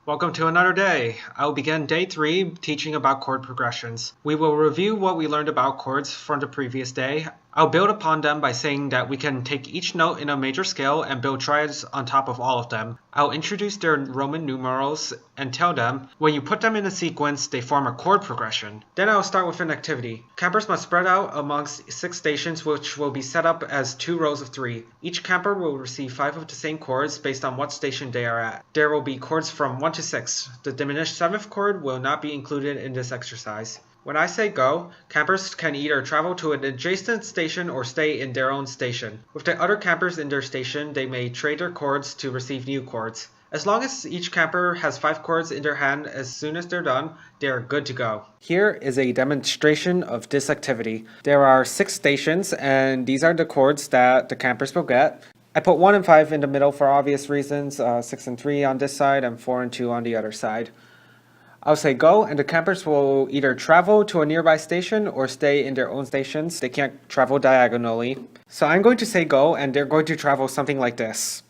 Welcome to another day. I'll begin day 3 teaching about chord progressions. We will review what we learned about chords from the previous day. I'll build upon them by saying that we can take each note in a major scale and build triads on top of all of them. I'll introduce their Roman numerals and tell them, when you put them in a sequence, they form a chord progression. Then I'll start with an activity. Campers must spread out amongst 6 stations which will be set up as 2 rows of 3. Each camper will receive 5 of the same chords based on what station they are at. There will be chords from 1 to 6. The diminished 7th chord will not be included in this exercise. When I say go, campers can either travel to an adjacent station or stay in their own station. With the other campers in their station, they may trade their chords to receive new chords. As long as each camper has 5 chords in their hand as soon as they're done, they are good to go. Here is a demonstration of this activity. There are 6 stations and these are the chords that the campers will get. I put 1 and 5 in the middle for obvious reasons, 6 and 3 on this side and 4 and 2 on the other side. I'll say go, and the campers will either travel to a nearby station or stay in their own stations. They can't travel diagonally. So I'm going to say go, and they're going to travel something like this.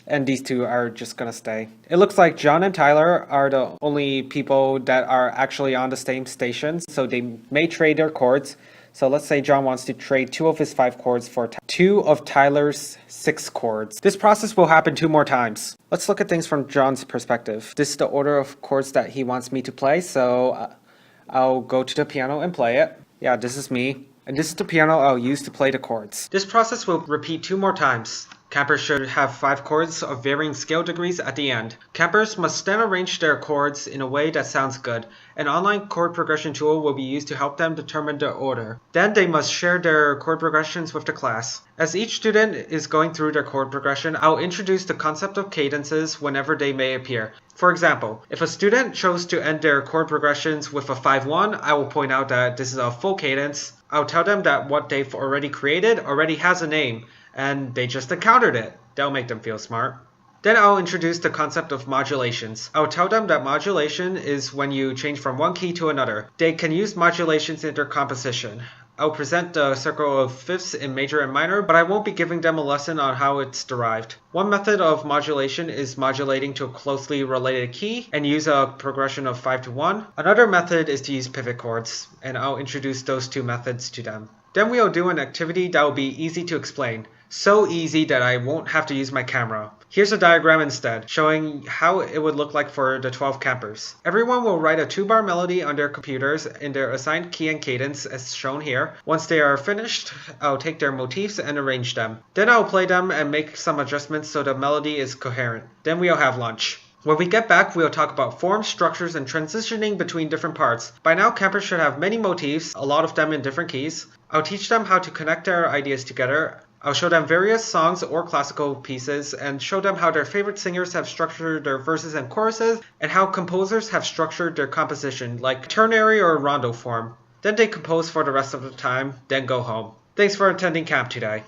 And these 2 are just gonna stay. It looks like John and Tyler are the only people that are actually on the same station, so they may trade their chords. So let's say John wants to trade 2 of his 5 chords for 2 of Tyler's 6 chords. This process will happen 2 more times. Let's look at things from John's perspective. This is the order of chords that he wants me to play, so I'll go to the piano and play it. Yeah, this is me. And this is the piano I'll use to play the chords. This process will repeat 2 more times. Campers should have 5 chords of varying scale degrees at the end. Campers must then arrange their chords in a way that sounds good. An online chord progression tool will be used to help them determine the order. Then they must share their chord progressions with the class. As each student is going through their chord progression, I'll introduce the concept of cadences whenever they may appear. For example, if a student chose to end their chord progressions with a 5-1, I will point out that this is a full cadence. I'll tell them that what they've already created already has a name, and they just encountered it. That'll make them feel smart. Then I'll introduce the concept of modulations. I'll tell them that modulation is when you change from one key to another. They can use modulations in their composition. I'll present the circle of fifths in major and minor, but I won't be giving them a lesson on how it's derived. One method of modulation is modulating to a closely related key and use a progression of 5 to 1. Another method is to use pivot chords, and I'll introduce those 2 methods to them. Then we'll do an activity that will be easy to explain. So easy that I won't have to use my camera. Here's a diagram instead, showing how it would look like for the 12 campers. Everyone will write a 2-bar melody on their computers in their assigned key and cadence as shown here. Once they are finished, I'll take their motifs and arrange them. Then I'll play them and make some adjustments so the melody is coherent. Then we'll have lunch. When we get back, we'll talk about forms, structures, and transitioning between different parts. By now, campers should have many motifs, a lot of them in different keys. I'll teach them how to connect their ideas together. I'll show them various songs or classical pieces and show them how their favorite singers have structured their verses and choruses and how composers have structured their composition, like ternary or rondo form. Then they compose for the rest of the time, then go home. Thanks for attending camp today.